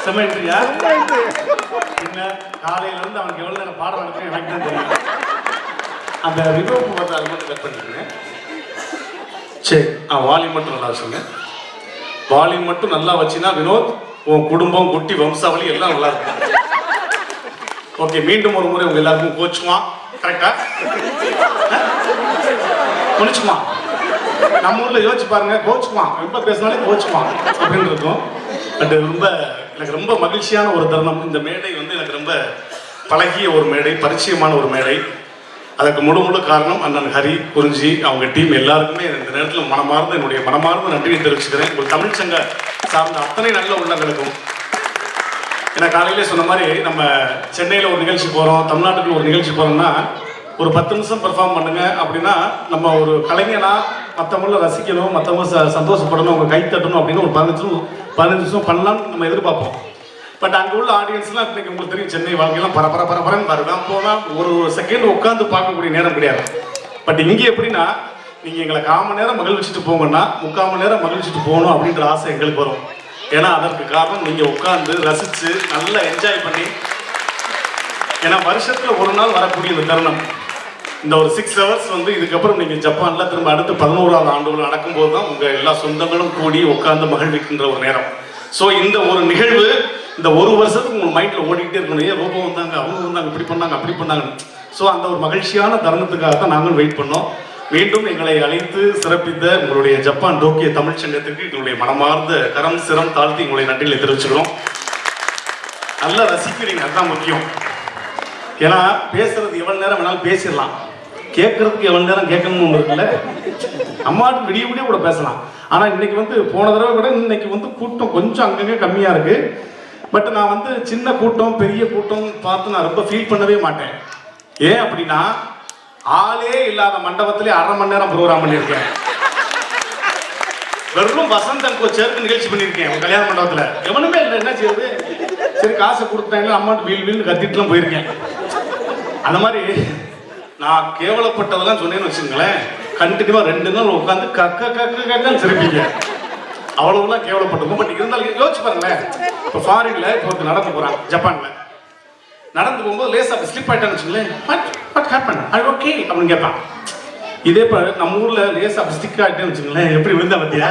செமெண்ட்ரியா என்ன காலையில இருந்து அவனுக்கு எவ்வளவு நேரம் பாடம் நடக்கும் எனக்கு தான் தெரியும். அந்த வினோப்பு வந்து அது மட்டும் கட் பண்ணிக்கோங்க. சரி, வால்யூம் மட்டும் நல்லா வச்சுங்க. வால்யூம் மட்டும் நல்லா வச்சுன்னா வினோத் உன் குடும்பம் குட்டி வம்சாவளி எல்லாம் நல்லா இருக்கும். ஓகே, மீண்டும் ஒரு முறை உங்க எல்லாருக்கும் கோச்சுமா கரெக்டா முடிச்சுமா. நம்ம ஊர்ல யோசிச்சு பாருங்க, கோச்சுமா ரொம்ப பேசினாலே கோச்சுமா அப்படின்னு இருக்கும். பட் ரொம்ப எனக்கு ரொம்ப மகிழ்ச்சியான ஒரு தருணம். இந்த மேடை வந்து எனக்கு ரொம்ப பழகிய ஒரு மேடை, பரிச்சயமான ஒரு மேடை. அதுக்கு முழு காரணம் அண்ணன் ஹரி, குறிஞ்சி, அவங்க டீம் எல்லாருக்குமே இந்த நேரத்தில் என்னுடைய மனமார்ந்த நன்றியை தெரிவிச்சுக்கிறேன். உங்கள் தமிழ் சங்க சார்ந்த அத்தனை நல்ல உள்ளங்களுக்கும். ஏன்னா காலையிலே சொன்ன மாதிரி நம்ம சென்னையில் ஒரு நிகழ்ச்சி போகிறோம், தமிழ்நாட்டுக்குள்ள ஒரு நிகழ்ச்சி போகிறோம்னா ஒரு 10 நிமிஷம் பெர்ஃபார்ம் பண்ணுங்க அப்படின்னா நம்ம ஒரு கலைஞனா மற்றவங்கள ரசிக்கணும், மற்றவங்க சந்தோஷப்படணும், அவங்க கை தட்டணும் அப்படின்னு ஒரு 15 நிமிஷம் பண்ணலாம்னு நம்ம எதிர்பார்ப்போம். பட் அங்கே உள்ள ஆடியன்ஸ்லாம் இன்னைக்கு உங்களுக்கு தெரியும், சென்னை வாழ்க்கையெல்லாம் பரபரன்னு வருதான் போனால் ஒரு செகண்ட் உட்காந்து பார்க்கக்கூடிய நேரம் கிடையாது. பட் இங்கே எப்படின்னா நீங்கள் எங்களை 1/4 மணி நேரம் மகிழ்ச்சிட்டு போங்கன்னா 3/4 மணி நேரம் மகிழ்ச்சிட்டு போகணும் அப்படின்ற ஆசை எங்களுக்கு வரும். ஏன்னா அதற்கு காரணம் நீங்கள் உட்காந்து ரசித்து நல்லா என்ஜாய் பண்ணி, ஏன்னா வருஷத்தில் ஒரு நாள் வரக்கூடிய இந்த தருணம், இந்த ஒரு 6 ஹவர்ஸ் வந்து இதுக்கப்புறம் நீங்கள் ஜப்பானில் திரும்ப அடுத்து 11வது ஆண்டுகள் நடக்கும்போது தான் உங்கள் எல்லா சொந்தங்களும் கூடி உட்காந்து மகிழ்விக்கின்ற ஒரு நேரம். ஸோ இந்த ஒரு நிகழ்வு இந்த ஒரு வருஷத்துக்கு உங்கள் மைண்டில் ஓடிக்கிட்டே இருக்கணும். ஏன் ரூபம் வந்தாங்க, அவங்க வந்தாங்க, இப்படி பண்ணாங்க, அப்படி பண்ணாங்க. ஸோ அந்த ஒரு மகிழ்ச்சியான தருணத்துக்காக தான் நாங்கள் வெயிட் பண்ணோம். மீண்டும் எங்களை அழைத்து சிறப்பித்த உங்களுடைய ஜப்பான் டோக்கியோ தமிழ் சங்கத்துக்கு எங்களுடைய மனமார்ந்த கரம் சிரம் தாழ்த்தி உங்களுடைய நன்றிகளை தெரிவிச்சுக்கிறோம். நல்லா ரசிக்கிறீங்க, அதுதான் முக்கியம். ஏன்னா பேசுறது எவ்வளவு நேரம் வேணாலும் பேசிடலாம், கேட்கறதுக்கு எவ்வளவு நேரம் கேட்கணும்னு ஒன்று இருக்குல்ல. அம்மாட்டு விடிய விடிய கூட பேசலாம். ஆனால் இன்னைக்கு வந்து போன தடவை விட இன்னைக்கு வந்து கூட்டம் கொஞ்சம் அங்கங்கே கம்மியாக இருக்கு. பட் நான் வந்து சின்ன கூட்டம் பெரிய கூட்டம் பார்த்து நான் ரொம்ப ஃபீல் பண்ணவே மாட்டேன். ஏன் அப்படின்னா ஆளே இல்லாத மண்டபத்திலே 1/2 மணி நேரம் ப்ரோக்ராம் பண்ணியிருக்கேன். வெறும் வசந்தன் சேர்த்து நிகழ்ச்சி பண்ணியிருக்கேன் உங்க கல்யாண மண்டபத்தில். எவனுமே இல்லை, என்ன செய்யுது, சரி காசை கொடுத்தாங்களே அம்மாட்டு வீல் கத்திட்டுலாம் போயிருக்கேன். அந்த மாதிரி நான் கேவலப்பட்டதெல்லாம் சொன்னேன்னு வச்சுங்களேன், கண்டினியூவா 2 நாள் உட்காந்து கக்கன்னு சிரிப்பீங்க. அவ்வளவுலாம் கேவலப்பட்டிருக்கும். பட் இருந்தாலும் யோசிச்சு பாருங்களேன், இப்போ ஃபாரின்ல இப்போ ஒருத்தர் நடந்து போறான், ஜப்பான்ல நடந்து போகும்போது லேசா ஸ்லிப் ஆயிட்டான்னு வச்சுங்களேன், வாட் ஹேப்பன் ஐ ஓகே அப்படின்னு கேட்பான். இதே இப்போ நம்ம ஊர்ல லேசா ஸ்டிக் ஆகிட்டேன்னு வச்சுங்களேன், எப்படி விழுந்தா பத்தியா,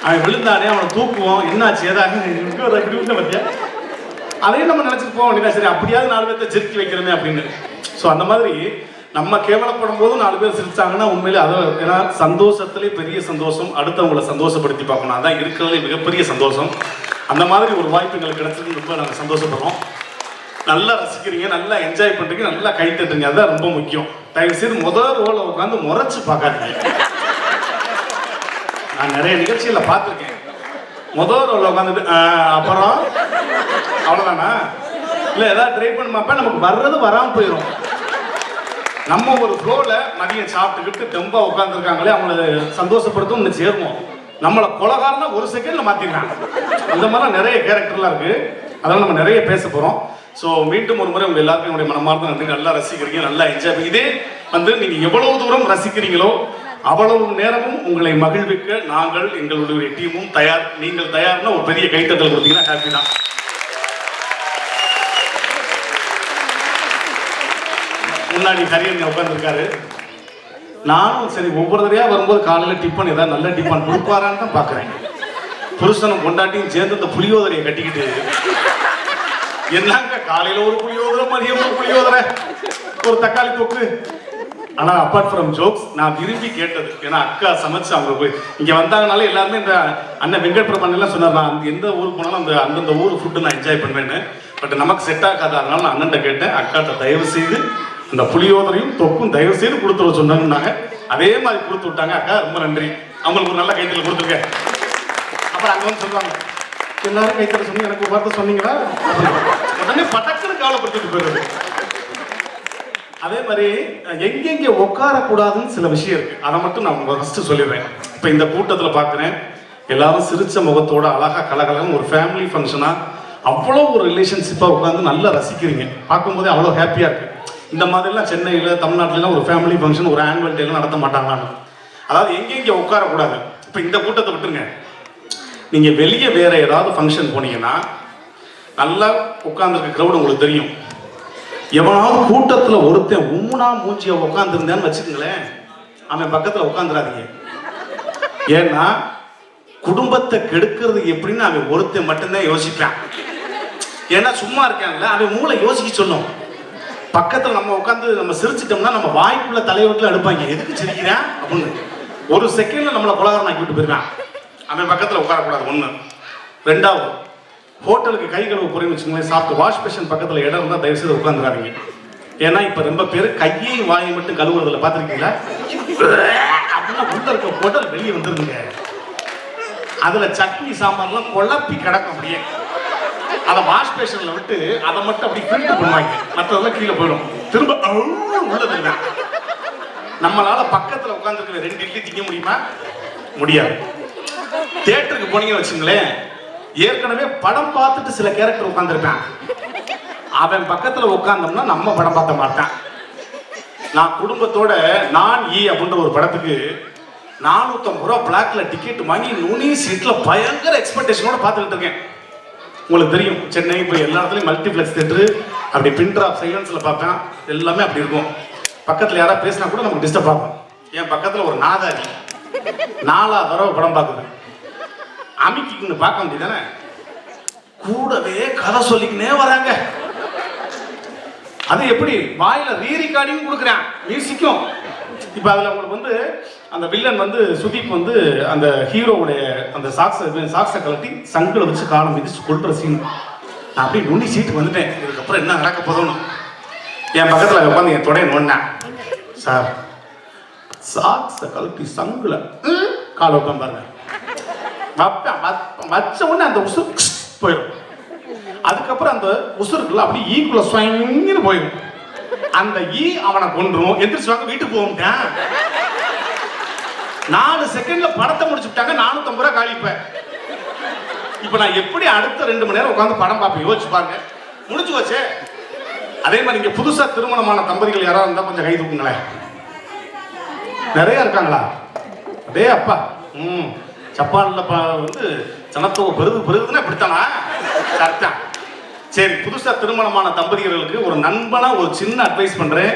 அவன் விழுந்தானே அவனை தூக்குவோம், என்னாச்சு ஏதாவது இப்படி விழுந்த பத்தியா, அதையும் நம்ம நினைச்சிட்டு போக வேண்டியதா, சரி அப்படியாவது 4 பேர்த்த ஜெர்க்கி வைக்கிறோமே அப்படின்னு. ஸோ அந்த மாதிரி நம்ம கேவலப்படும் போது 4 பேர் சிரிச்சாங்கன்னா உண்மையிலே அதை, ஏன்னா சந்தோஷத்திலே பெரிய சந்தோஷம் அடுத்தவங்களை சந்தோஷப்படுத்தி பார்க்கணும், அதான் இருக்கிறதுலே மிகப்பெரிய சந்தோஷம். அந்த மாதிரி ஒரு வாய்ப்பு எங்களுக்கு கிடைச்சது ரொம்ப நாங்கள் சந்தோஷப்படுறோம். நல்லா ரசிக்கிறீங்க, நல்லா என்ஜாய் பண்ணுறீங்க, நல்லா கை தட்டுறீங்க, அதுதான் ரொம்ப முக்கியம். தயவு செய்து முதல் ரோல உட்காந்து முறைச்சு பார்க்காதீங்க. நான் நிறைய நிகழ்ச்சிகளை பார்த்துருக்கேன், முதல் ரோல உட்காந்துட்டு அப்புறம் அவ்வளோதானா, இல்லை ஏதாவது ட்ரை பண்ணுமாப்ப நமக்கு வர்றது வராமல் போயிடும். நம்ம ஒரு ஃப்ளோவில் மதியம் சாப்பிட்டுக்கிட்டு தெம்பா உட்காந்துருக்காங்களே அவங்கள சந்தோஷப்படுத்தும் இன்னும் சேருவோம். நம்மளை கொலகாரனா 1 செகண்ட்ல மாத்திருக்காங்க. இந்த மாதிரிலாம் நிறைய கேரக்டர்லாம் இருக்கு, அதெல்லாம் நம்ம நிறைய பேச போறோம். ஸோ மீண்டும் ஒரு முறை உங்க எல்லாருக்கும் என்னுடைய மனமார்ந்த நன்றி. நல்லா ரசிக்கிறீங்க, நல்லா என்ஜாய் பண்ணி, இதே வந்து நீங்க எவ்வளவு தூரம் ரசிக்கிறீங்களோ அவ்வளவு நேரமும் உங்களை மகிழ்விக்க நாங்கள் எங்களுடைய டீமும் தயார். நீங்கள் தயார்னா ஒரு பெரிய கைத்தட்டல் கொடுத்தீங்கன்னா ஹாப்பி தான். முன்னாடி ஹரியன் உட்காந்துருக்காரு. நானும் சரி ஒவ்வொரு தடையா வரும்போது காலையில் டிஃபன் ஏதாவது நல்ல டிஃபன் கொடுப்பாரான்னு தான் பார்க்குறேன். புருஷனும் கொண்டாட்டியும் சேர்ந்து இந்த புளியோதரையை கட்டிக்கிட்டு என்னங்க காலையில் ஒரு புளியோதரை, மதியம் ஒரு புளியோதரை, ஒரு தக்காளி தொக்கு. ஆனால் அப்பார்ட் ஃப்ரம் ஜோக்ஸ் நான் விரும்பி கேட்டது, ஏன்னா அக்கா சமைச்சு அவங்க போய் இங்கே வந்தாங்கனாலே எல்லாருமே இந்த அண்ணன் வெங்கட் பிரபன் எல்லாம் சொன்னார், நான் எந்த ஊருக்கு போனாலும் அந்தந்த ஊர் ஃபுட்டு நான் என்ஜாய் பண்ணுவேன்னு. பட் நமக்கு செட் ஆகாது, அதனால நான் அண்ணன்ட்ட கேட்டேன், அக்காட்ட தயவு செய்து அந்த புளியோதரையும் தொக்கும் தயவு செய்து கொடுத்துட சொன்னாங்க. அதே மாதிரி கொடுத்து விட்டாங்க. அக்கா ரொம்ப நன்றி, அவங்களுக்கு ஒரு நல்ல கைத்தல கொடுத்துருக்கேன். அப்புறம் அங்கே வந்து சொல்லுவாங்க, எல்லாரும் கைத்தல சொன்னீங்க, எனக்கு ஒரு வார்த்தை சொன்னீங்களா, உடனே பட்டக்குன்னு கவலைப்படுத்திட்டு போயிடுறது. அதே மாதிரி எங்கெங்கே உட்காரக்கூடாதுன்னு சில விஷயம் இருக்கு, அதை மட்டும் நான் ஃபர்ஸ்ட் சொல்லிடுறேன். இப்போ இந்த கூட்டத்தில் பார்க்குறேன் எல்லாரும் சிரிச்ச முகத்தோட அழகா கலகலன்னு ஒரு ஃபேமிலி ஃபங்க்ஷனா அவ்வளோ ஒரு ரிலேஷன்ஷிப்பாக உட்காந்து நல்லா ரசிக்கிறீங்க, பார்க்கும்போதே அவ்வளோ ஹாப்பியாக இருக்கு. இந்த மாதிரிலாம் சென்னையில் தமிழ்நாட்டிலாம் ஒரு ஃபேமிலி ஃபங்க்ஷன் ஒரு ஆனுவல் டேலாம் நடத்த மாட்டாங்களான்னு. அதாவது எங்கெங்கே உட்காரக்கூடாது. இப்போ இந்த கூட்டத்தை விட்டுருங்க, நீங்க வெளியே வேற ஏதாவது ஃபங்க்ஷன் போனீங்கன்னா நல்லா உட்கார்ந்துருக்க கிரௌட் உங்களுக்கு தெரியும். எவனாவது கூட்டத்துல ஒருத்தன் உம்முனா மூஞ்சிய உட்கார்ந்துருந்தேன்னு வச்சுக்கோங்களேன், அவன் பக்கத்துல உட்காந்துடாதீங்க. ஏன்னா குடும்பத்தை கெடுக்கிறது எப்படின்னு அவன் ஒருத்தன் மட்டும்தான் யோசிப்பான். ஏன்னா சும்மா இருக்கான்ல, அவன் மூளை யோசிக்க சொல்லும். பக்கத்துல நம்ம உட்காந்து நம்ம சிரிச்சிட்டோம்னா நம்ம வாய்க்குள்ள தலைவட்டில் எடுப்பாங்க, எதுக்கு சிரிக்கிறேன் அப்படின்னு. ஒரு செகண்ட்ல நம்மளை கொலகாரன் ஆக்கி விட்டு போயிருக்கான். அவன் பக்கத்துல உட்காரக்கூடாது ஒண்ணு. ரெண்டாவது, ஹோட்டலுக்கு கை கழுவு போறேன்னு வச்சுக்கோங்களேன், சாப்பிட்டு வாஷ் பேஷன் பக்கத்துல இடம் இருந்தால் தயவு செய்து உட்காந்துடாதீங்க. ஏன்னா இப்ப ரொம்ப பேர் கையையும் வாயை மட்டும் கழுவுறதுல பாத்திருக்கீங்களா? அப்படின்னா உள்ள இருக்க ஹோட்டல் வெளியே வந்துருங்க. அதுல சட்னி சாம்பார்லாம் குழப்பி கிடக்கும். அப்படியே அதை வாஷ் பேஷன்ல விட்டு அதை மட்டும் அப்படி ஃபில்டர் பண்ணுவாங்க, மற்றதெல்லாம் கீழே போயிடும். திரும்ப உள்ளதுங்க. நம்மளால பக்கத்துல உட்காந்துருக்கிற 2 இட்லி திங்க முடியுமா? முடியாது. தியேட்டருக்கு போனீங்கன்னு வச்சுங்களேன், ஏற்கனவே படம் பார்த்துட்டு சில கேரக்டர் உட்காந்துருப்பேன். அவன் பக்கத்துல உட்கார்ந்தோம்னா நம்ம படம் பார்த்த மாட்டான். நான் குடும்பத்தோட நான் அப்படின்ற ஒரு படத்துக்கு 450 ரூபா பிளாக்ல டிக்கெட் வாங்கி நுனி சீட்ல பயங்கர எக்ஸ்பெக்டேஷனோட பார்த்துக்கிட்டு இருக்கேன். உங்களுக்கு தெரியும், சென்னை இப்போ எல்லா இடத்துலையும் மல்டிப்ளெக்ஸ் தியேட்டர், அப்படி பின்ட்ராப் சைலன்ஸ்ல பார்ப்பேன். எல்லாமே அப்படி இருக்கும். பக்கத்துல யாராவது பேசினா கூட நமக்கு டிஸ்டர்ப் ஆகும். என் பக்கத்துல ஒரு நாதாரி 4ஆவது தடவை படம் பார்க்குது. அமிக்கின்னு பார்க்க முடியுதானே, கூடவே கதை சொல்லிக்கினே வராங்க. அது எப்படி வாயில ரீரிகார்டிங் கொடுக்குறான், மியூசிக்கும். இப்ப அதுல உங்களுக்கு வந்து அந்த வில்லன் வந்து சுதீப் வந்து அந்த ஹீரோவுடைய அந்த சாக்ஸை கலட்டி சங்கில வச்சு காலம் மிதிச்சு கொள்ற சீன். நான் அப்படியே நுண்ணி சீட்டுக்கு வந்துட்டேன். இதுக்கப்புறம் என்ன நடக்க போதும்னு என் பக்கத்துல உட்காந்து என் தொடைய நோண்டேன். சார், சாக்ஸை கலட்டி சங்குல கால உட்காந்து பாருங்க. வச்ச உடனே அந்த உசுறு போயிடும். அதுக்கப்புறம் அந்த உசுருக்குள்ள அப்படி ஈக்குள்ள ஸ்வங்கின்னு போயிடும். அந்த அவனை கொன்றும். எந்திரிச்சு வாங்க வீட்டுக்கு போகிட்டேன். 4 செகண்ட்ல படத்தை முடிச்சுட்டாங்க. 450 ரூபா காலிப்பேன். இப்ப நான் எப்படி அடுத்த 2 மணி நேரம் உட்காந்து படம் பார்ப்பேன் யோசிச்சு பாருங்க. முடிச்சு வச்சே. அதே மாதிரி இங்க புதுசா திருமணமான தம்பதிகள் யாராவது இருந்தா கொஞ்சம் கை தூக்குங்களேன். நிறைய இருக்காங்களா? அதே அப்பா ஜப்பான்ல வந்து சனத்தோ பெருகுதுன்னா இப்படித்தானா? கரெக்டா. சரி, புதுசா திருமணமான தம்பதிகளுக்கு ஒரு நண்பனா ஒரு சின்ன அட்வைஸ் பண்றேன்.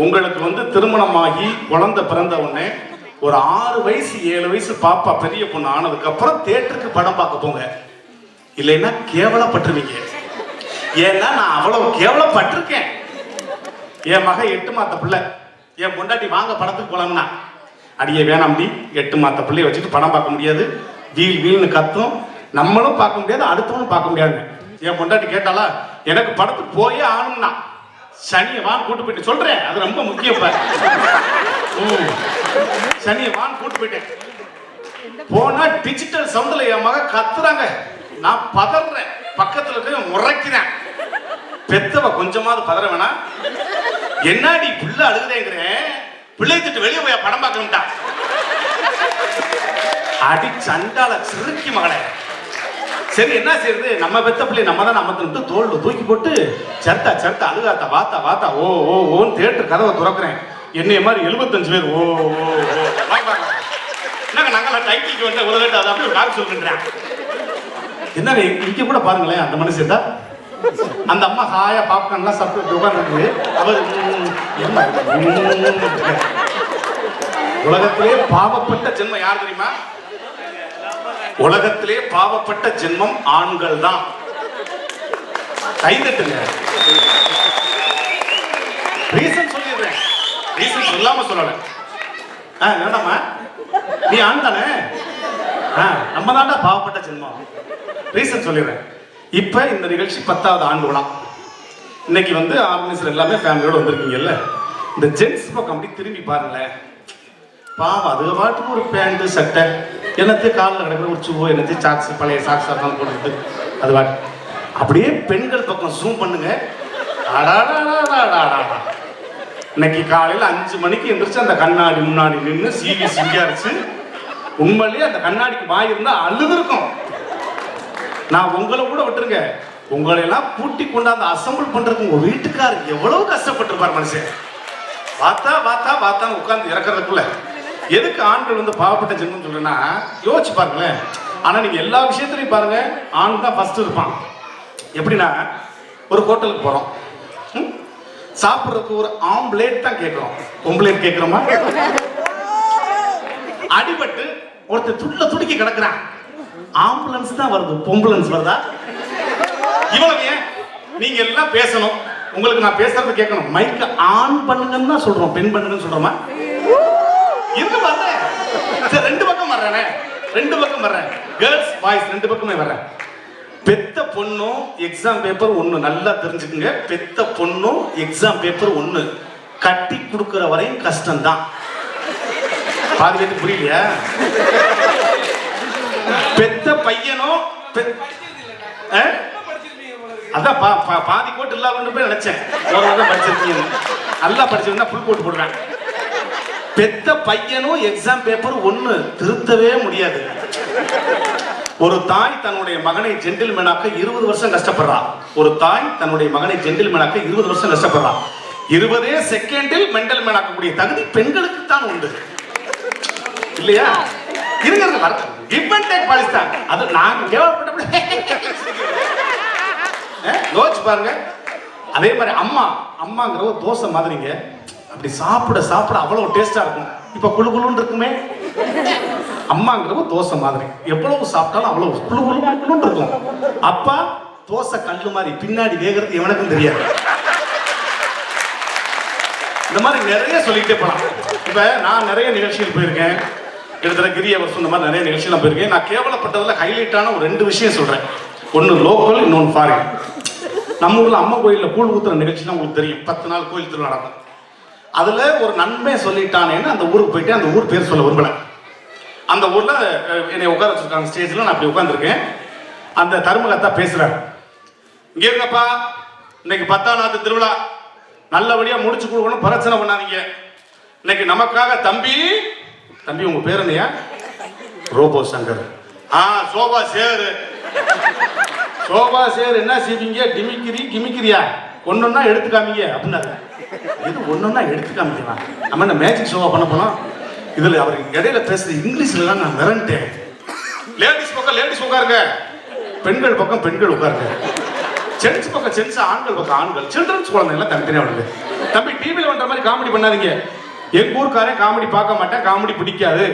உங்களுக்கு வந்து திருமணமாகி குழந்தை பிறந்த உடனே ஒரு 6 வயசு 7 வயசு பாப்பா பெரிய பொண்ணு ஆனதுக்கு அப்புறம் தியேட்டருக்கு படம் பார்க்க போங்க. இல்லைன்னா கேவலப்பட்டுருவீங்க. ஏன்னா நான் அவ்வளவு கேவலப்பட்டிருக்கேன். என் மக 8 மாத்த பிள்ளை, என் பொண்டாட்டி வாங்க படத்துக்கு போலாம்னா, அடியே வேணாம்டி, 8 மாத்த பிள்ளைய வச்சுட்டு படம் பார்க்க முடியாது, வீல்னு கத்தும், நம்மளும் பார்க்க முடியாது, அடுத்தவனும் பார்க்க முடியாது. என் பொண்டாட்டி கேட்டாலா, எனக்கு படத்துக்கு போயே ஆகணும்னா சனியை வான் கூட்டு போயிட்டு சொல்றேன். அது ரொம்ப முக்கியம். சனியை வான் கூட்டு போயிட்டேன். போனா டிஜிட்டல் சவுண்ட்ல என் மக கத்துறாங்க. நான் பதறேன். பக்கத்துல இருக்க முறைக்கிறேன். பெத்தவ கொஞ்சமாவது பதற வேணா? என்னடி பிள்ளை அழுகுதேங்கிறேன். பிள்ளை திட்டு வெளியே போய் படம் பார்க்கணும்டா. அடி சண்டால சிறுக்கி மகளே. சரி, என்ன செய்யறது? நம்ம பெத்த பிள்ளை நம்ம தான் நம்ம தோல்ல தூக்கி போட்டு சர்த்தா சர்த்தா அழுகாத்தா வாத்தா வாத்தா ஓ ஓ ஓன்னு தியேட்டர் கதவை துறக்கிறேன். என்னைய மாதிரி 75 பேர் ஓ ஓ என்னங்க நாங்களாம் டைட்டிலுக்கு வந்து உலகத்தை அதை அப்படி பார்க்க சொல்லுன்றேன். என்னங்க இங்க கூட பாருங்களேன், அந்த மனுஷன் தான் அந்த அம்மா ஹாயா பாப்கார்ன்லாம் சாப்பிட்டு உட்கார்ந்து அவர் உலகத்திலே பாவப்பட்ட ஜென்மம் யார் தெரியுமா? உலகத்திலே பாவப்பட்ட ஜென்மம் ஆண்கள் தான். கைதட்டுங்க. ரீசன் சொல்லிடுறேன். ரீசன் சொல்லாம சொல்லல. என்னடாமா நீ ஆண் தானே? நம்ம தான்டா பாவப்பட்ட ஜென்மம். ரீசன் சொல்லிடுறேன். இப்ப இந்த நிகழ்ச்சி 10வது ஆண்டு விழா. இன்னைக்கு வந்து ஆர்கனைசர் எல்லாமே ஃபேமிலியோட வந்திருக்கீங்கல்ல. இந்த ஜென்ஸ் பக்கம் அப்படி திரும்பி பாருங்களேன். பாவம், அது பாட்டுக்கு ஒரு பேண்ட் சட்டை, என்னத்தையும் காலில் கிடக்கிற ஒரு சுவோ, என்னத்தையும் சாக்ஸ் பழைய சாக்ஸ் தான் போட்டுட்டு அது பாட்டு. அப்படியே பெண்கள் பக்கம் ஜூம் பண்ணுங்க. இன்னைக்கு காலையில் 5 மணிக்கு எந்திரிச்சு அந்த கண்ணாடி முன்னாடி நின்று சீவி சிங்காரிச்சு, உண்மையிலேயே அந்த கண்ணாடிக்கு வாய் இருந்தா அழுது இருக்கும். நான் உங்களை கூட விட்டுருங்க, உங்களை எல்லாம் கூட்டி கொண்டாந்து அசம்பிள் பண்றதுக்கு உங்க வீட்டுக்காரர் எவ்வளவு கஷ்டப்பட்டிருப்பார் மனுஷன். பார்த்தா பார்த்தா பார்த்தான்னு உட்கார்ந்து இறக்குறதுக்குள்ள எதுக்கு ஆண்கள் வந்து பாவப்பட்ட ஜென்மம் சொல்றேன்னா யோசிச்சு பாருங்களேன். ஆனா நீங்க எல்லா விஷயத்திலையும் பாருங்க, ஆண் தான் ஃபர்ஸ்ட் இருப்பான். எப்படின்னா, ஒரு ஹோட்டலுக்கு போறோம், சாப்பிட்றதுக்கு ஒரு ஆம்லேட் தான் கேட்கிறோம். ஒம்ப்லேட் கேட்கிறோமா? அடிபட்டு ஒருத்தர் துடிக்க கிடக்குறான், ஆம்புலன்ஸ் தான் வருது, பொம்புலன்ஸ் வருதா? இவ்வளவு ஏன் நீங்க எல்லாம் பேசணும், உங்களுக்கு நான் பேசுறது கேட்கணும், மைக்க ஆன் பண்ணுங்கன்னு தான் சொல்றோம், பெண் பண்ணுங்கன்னு சொல்றோமா? இருக்கு பாருங்க, ரெண்டு பக்கம் வர்றேனே, ரெண்டு பக்கம் வர்றேன், கேர்ள்ஸ் பாய்ஸ் ரெண்டு பக்கமே வர்றேன். பெத்த பொண்ணும் எக்ஸாம் பேப்பர் ஒண்ணு, நல்லா தெரிஞ்சுக்குங்க. பெத்த பொண்ணும் எக்ஸாம் பேப்பர் ஒண்ணு, கட்டி கொடுக்கிற வரையும் கஷ்டம் தான். பாதி பேருக்கு புரியலையா? பெத்த பையனும் அதான் பாதி கோட்டு இல்லாம போய் நினைச்சேன், படிச்சிருக்கீங்க, நல்லா படிச்சிருந்தா ஃபுல் கோட் போடுவேன். பெத்த பையனும் எக்ஸாம் பேப்பர் ஒண்ணு, திருத்தவே முடியாது. ஒரு தாய் தன்னுடைய மகனை ஜென்டில்மேனாக்க 20 வருஷம் கஷ்டப்படுறா. ஒரு தாய் தன்னுடைய மகனை ஜென்டில்மேனாக்க 20 வருஷம் கஷ்டப்படுறா. 20 செகண்டில் மெண்டல் மேனாக்கக்கூடிய தகுதி பெண்களுக்கு தான் உண்டு, இல்லையா? இருங்க, கிவ் அண்ட் டேக் பாலிசி தான் அது. நாங்க கேவலப்பட்ட யோசிச்சு பாருங்க. அதே மாதிரி அம்மாங்கிற ஒரு தோசை மாதிரிங்க, அப்படி சாப்பிட சாப்பிட அவ்வளவு டேஸ்டா இருக்கும். இப்ப குழு குழுன்னு இருக்குமே, அம்மாங்கிற தோசை மாதிரி எவ்வளவு சாப்பிட்டாலும் அவ்வளவு குழு குழுன்னு இருக்கும். அப்பா தோசை கல்லு மாதிரி, பின்னாடி வேகிறது எவனுக்கும் தெரியாது. இந்த மாதிரி நிறைய சொல்லிக்கிட்டே போலாம். இப்ப நான் நிறைய நிகழ்ச்சிகள் போயிருக்கேன், கிட்டத்தட்ட கிரிய வருஷம் இந்த மாதிரி நிறைய நிகழ்ச்சிகள் போயிருக்கேன். நான் கேவலப்பட்டதுல ஹைலைட்டான ஒரு 2 விஷயம் சொல்றேன். ஒன்னு லோக்கல், இன்னொன்னு ஃபாரின். நம்ம ஊர்ல அம்மா கோயில்ல கூழ் ஊத்துற நிகழ்ச்சினா உங்களுக்கு தெரியும், 10 நாள் கோயில் திருவிழா நடக்கும். அதுல ஒரு நன்மை சொல்லிட்டானேன்னு அந்த ஊருக்கு போயிட்டு, அந்த ஊர் பேர் சொல்ல விரும்பல, அந்த ஊர்ல என்னை உட்கார வச்சிருக்காங்க ஸ்டேஜ்ல, நான் அப்படி உட்கார்ந்துருக்கேன். அந்த தர்மகர்த்தா பேசுறாரு, இங்க இருங்கப்பா, இன்னைக்கு 10ஆம் நாள் திருவிழா நல்லபடியா முடிச்சு கொடுக்கணும், பிரச்சனை பண்ணாதீங்க. இன்னைக்கு நமக்காக தம்பி உங்க பேர் என்னையா? ரோபோ சங்கர். சோபா சேரு. சோபா சேர் என்ன செய்வீங்க? கிமிக்கிரியா ஒன்னொன்னா எடுத்து காமிங்க அப்படின்னாரு. இது ஒன்னொன்னா எடுத்து காமிக்கலாம், நம்ம என்ன மேஜிக் ஷோவா பண்ண போனோம்? இதுல அவர் இடையில பேசுற இங்கிலீஷ்ல தான் நான் மிரண்டேன். லேடிஸ் பக்கம் லேடிஸ் உட்காருங்க, பெண்கள் பக்கம் பெண்கள் உட்காருங்க, ஜென்ஸ் பக்கம் ஜென்ஸ், ஆண்கள் பக்கம் ஆண்கள், சில்ட்ரன்ஸ் குழந்தைங்களாம் தனித்தனியா வருது. தம்பி டிவியில் பண்ற மாதிரி காமெடி பண்ணாதீங்க. எங்க ஊருக்காரன் காமெடி பார்க்க மாட்டேன், காமெடி பிடிக்காது,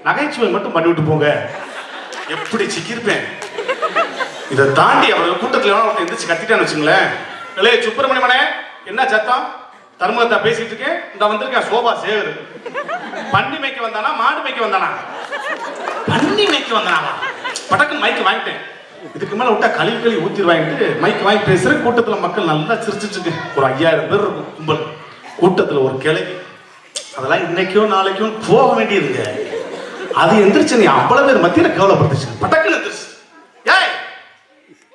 நகைச்சுவை மட்டும் பண்ணிவிட்டு போங்க. எப்படி சிக்கிருப்பேன். இதை தாண்டி அவர் கூட்டத்தில் ஒருத்தர் எந்திரிச்சு கத்திட்டான்னு வச்சுங்களேன், இல்லையே சுப்பிரமணியமனே என்ன சத்தம்? தர்மகர்த்தா பேசிட்டு இருக்கேன், இந்த வந்திருக்கேன் சோபா சேரு. பன்னி மேய்க்க வந்தானா மாடு மேய்க்க வந்தானா? பன்னி மேய்க்க வந்தானா? படக்குன்னு மைக்கு வாங்கிட்டேன். இதுக்கு மேல விட்டா கழிவு ஊத்திடுவாங்கிட்டு மைக் வாங்கி பேசுற. கூட்டத்துல மக்கள் நல்லா சிரிச்சிட்டு இருக்கு. ஒரு 5000 பேர் இருக்கும் கும்பல். கூட்டத்துல ஒரு கிளவி, அதெல்லாம் இன்னைக்கோ நாளைக்கோ போக வேண்டியதுங்க. அது எந்திரிச்சு நீ அவ்வளவு பேர் மத்தியில கேவலப்படுத்துச்சு. பட்டக்குன்னு எந்திரிச்சு, ஏய்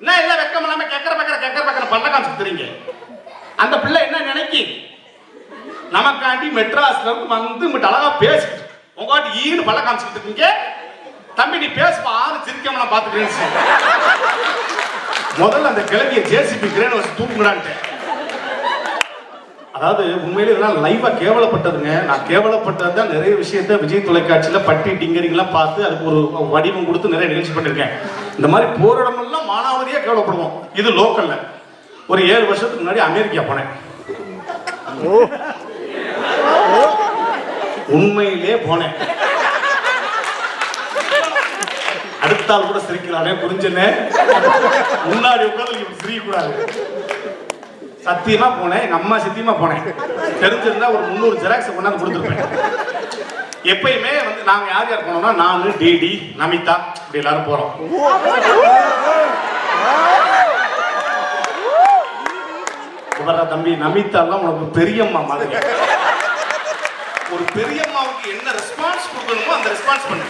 என்ன எல்லாம் வெக்கம் இல்லாம கேட்கற பக்கற பல்ல காமிச்சு தெரியுங்க. அந்த பிள்ளை என்ன நினைக்கி, நமக்காண்டி மெட்ராஸ்ல இருந்து வந்து இங்கிட்ட அழகா பேசிட்டு உங்களாட்டி ஈன்னு பல்ல காமிச்சுட்டு இருக்கீங்க. தம்பி நீ பேசுப்பா, ஆறு சிரிக்காம நான் பாத்துக்கிறேன். முதல்ல அந்த கிழவிய ஜேசிபி கிரேன் வச்சு தூக்குங்கடான்ட்டேன். அதாவது உண்மையிலே இதெல்லாம் லைவா கேவலப்பட்டதுங்க. நான் கேவலப்பட்டதுதான் நிறைய விஷயத்த விஜய் தொலைக்காட்சியில பட்டி டிங்கரிங்லாம் பார்த்து அதுக்கு ஒரு வடிவம் கொடுத்து நிறைய நிகழ்ச்சி பண்ணிருக்கேன். இந்த மாதிரி போற இடமெல்லாம் மானாவதியா கேவலப்படுவோம். இது லோக்கல்ல. ஒரு 7 வருஷத்துக்கு முன்னாடி அமெரிக்கா போனேன். உண்மையிலே போனேன். அடுத்தால் கூட சிரிக்கிறானே புரிஞ்சனே, முன்னாடி உட்கார்ந்து சிரிக்கக்கூடாது. சத்தியமா போனேன், எங்க அம்மா சத்தியமா போனேன். தெரிஞ்சிருந்தா ஒரு 300 ஜெராக்ஸ் கொண்டாந்து கொடுத்துருப்பேன். எப்பயுமே வந்து நாங்க யார் யார் போனோம்னா, நானு, டிடி, நமிதா இப்படி எல்லாரும் போறோம். தம்பி நமிதா எல்லாம் உனக்கு பெரியம்மா மாதிரி. ஒரு பெரியம்மாவுக்கு என்ன ரெஸ்பான்ஸ் கொடுக்கணுமோ அந்த ரெஸ்பான்ஸ் பண்ணு.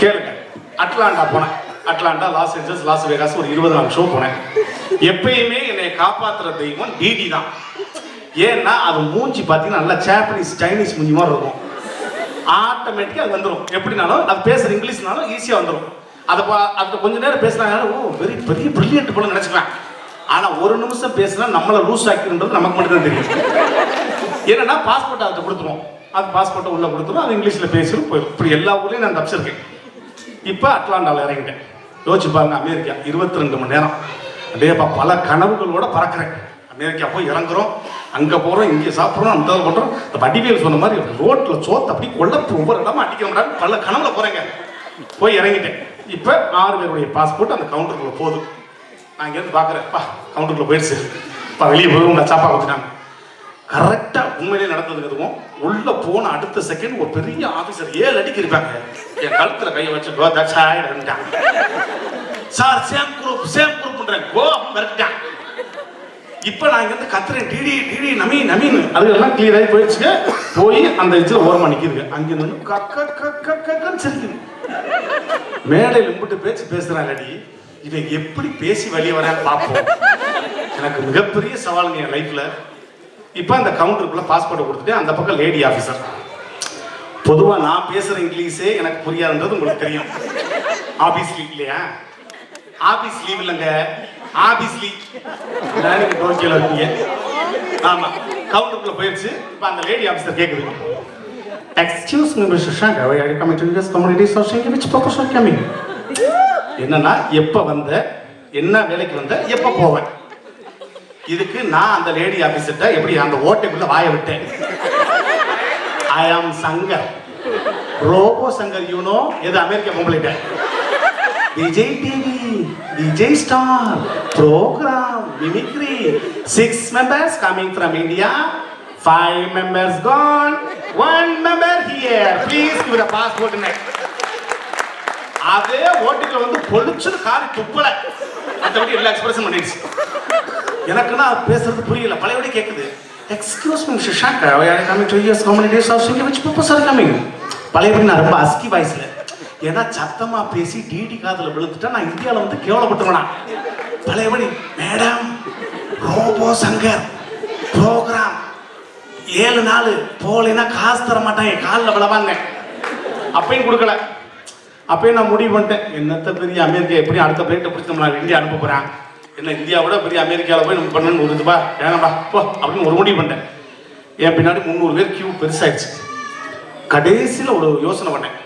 கேளுங்க, அட்லாண்டா போனேன். Atlanta, Los Angeles, Las Vegas ஒரு 20 நாள் ஷோ போனேன். எப்பயுமே என்னை காப்பாற்றுற தெய்வம் டிடி தான். ஏன்னா அது மூஞ்சி பார்த்தீங்கன்னா நல்லா ஜாப்பனீஸ் சைனீஸ் மூஞ்சி மாதிரி இருக்கும். ஆட்டோமேட்டிக்காக அது வந்துடும். எப்படினாலும் அது பேசுகிற இங்கிலீஷ்னாலும் ஈஸியாக வந்துடும். அதை கொஞ்ச நேரம் பேசுனாங்க, ஓ வெரி பெரிய பிரில்லியன்ட் போல நினச்சிப்பேன். ஆனால் ஒரு நிமிஷம் பேசினா நம்மளை லூஸ் ஆக்கின்றது நமக்கு மட்டும் தான் தெரியும். ஏன்னா பாஸ்போர்ட் அவர்கிட்ட கொடுத்துருவோம். அது பாஸ்போர்ட்டை உள்ளே கொடுத்துரும், அது இங்கிலீஷில் பேசிடும் போயிடும். இப்படி எல்லா ஊர்லேயும் நான் தப்பிச்சிருக்கேன். இப்போ அட்லாண்டாவில் இறங்கிட்டேன். யோசிச்சு பாருங்க, அமெரிக்கா 22 மணி நேரம் அப்படியேப்பா பல கனவுகளோட பறக்கிறேன். அமெரிக்கா போய் இறங்குறோம், அங்கே போகிறோம், இங்கே சாப்பிட்றோம், அந்த பண்ணுறோம். இந்த வடிவேல் சொன்ன மாதிரி ரோட்டில் சோத்து அப்படி கொள்ளப்பு ஒவ்வொரு இடமா அடிக்க முடியாது, பல கனவுல போகிறேங்க. போய் இறங்கிட்டேன். இப்போ 6 பேருடைய பாஸ்போர்ட் அந்த கவுண்டருக்குள்ளே போகுது. நான் இங்கேருந்து பார்க்குறேன்ப்பா கவுண்டருக்குள்ளே போயிடுச்சு. இப்போ வெளியே போய் சாப்பா கொடுத்துட்டாங்க. கரெக்டாக உண்மையிலே நடந்ததுக்கு எதுவும் உள்ளே போன அடுத்த செகண்ட் ஒரு பெரிய ஆஃபீஸர் 7 அடிக்கு இருப்பாங்க. என் கழுத்தில் கையை வச்சு சார் சேம் குரூப்ன்றேன் கோ அப்படின்னு மிரட்டான். இப்போ நான் இங்கேருந்து கத்துறேன், டிடி டிடி நமீன் நமீன். அதுக்கெல்லாம் கிளியர் ஆகி போயிடுச்சுங்க. போய் அந்த இதில் ஓரமாக நிற்கிதுங்க. அங்கே நின்று கக்கன்னு சிரிக்குது. மேடையில் கும்பிட்டு பேசுகிறான் அடி. இவன் எப்படி பேசி வெளியே வரான்னு பார்ப்போம். எனக்கு மிகப்பெரிய சவாலுங்க என் லைஃப்பில். இப்போ அந்த கவுண்டருக்குள்ளே பாஸ்போர்ட்டை கொடுத்துட்டு அந்த பக்கம் லேடி ஆஃபீஸர். பொதுவாக நான் பேசுகிற இங்கிலீஷே எனக்கு புரியாதுன்றது உங்களுக்கு தெரியும். ஆஃபீஸ் லீவ் இல்லையா? ஆஃபீஸ் லீவ் இல்லைங்க, ஆஃபீஸ் லீவ். நீங்கள் டோக்கியில் இருக்கீங்க. ஆமாம், கவுண்டருக்குள்ளே போயிடுச்சு. இப்போ அந்த லேடி ஆஃபீஸர் கேட்குது, excuse me mister Shankar, I are coming to US community social which purpose are coming. என்னன்னா எப்போ வந்த, என்ன வேலைக்கு வந்த, எப்போ போவேன். இதுக்கு நான் அந்த லேடி ஆஃபீஸர்கிட்ட எப்படி அந்த ஓட்டைக்குள்ள வாய விட்டேன். I am Shankar, robo Shankar, you know. எது அமெரிக்கா பொம்பளைட்ட Vijay TV, Vijay star program mimicry, 6 members coming from India, 5 members gone, 1 member here, please give the passport. அதே ஓட்டுக்குள்ள வந்து பொழிச்சுன்னு காரி துப்பல. மற்றபடி எல்லா எக்ஸ்பிரஷன் பண்ணிடுச்சு. எனக்குன்னா பேசுறது புரியல, பழையபடி கேட்குது. Excuse me mister Shankar, I are coming to US community social which purpose are coming. பழையபடி நான் ரொம்ப அஸ்கி வாய்ஸ்ல, ஏன்னா சத்தமா பேசி டிடி காதுல விழுந்துட்டா நான் இந்தியாவில் வந்து கேவலப்பட்டுவேனா. பழையபடி மேடம் ரோபோ சங்கர் ப்ரோக்ராம் 7 நாள் போலேன்னா காசு தர மாட்டாங்க, காலில் விழவாங்க. அப்பயும் கொடுக்கல. அப்பயும் நான் முடிவு பண்ணிட்டேன், என்னத்த பெரிய அமெரிக்கா எப்படி அடுத்த பிளேட்டை பிடிச்சி நம்ம நான் இந்தியா அனுப்ப போகிறேன், என்ன இந்தியாவோட பெரிய அமெரிக்காவில் போய் நம்ம பண்ணணும்னு ஒரு இதுப்பா வேணாம்பா போ அப்படின்னு ஒரு முடிவு பண்ணிட்டேன். என் பின்னாடி 300 பேர் கியூ பெருசாகிடுச்சு. கடைசியில் ஒரு யோசனை பண்ணேன்,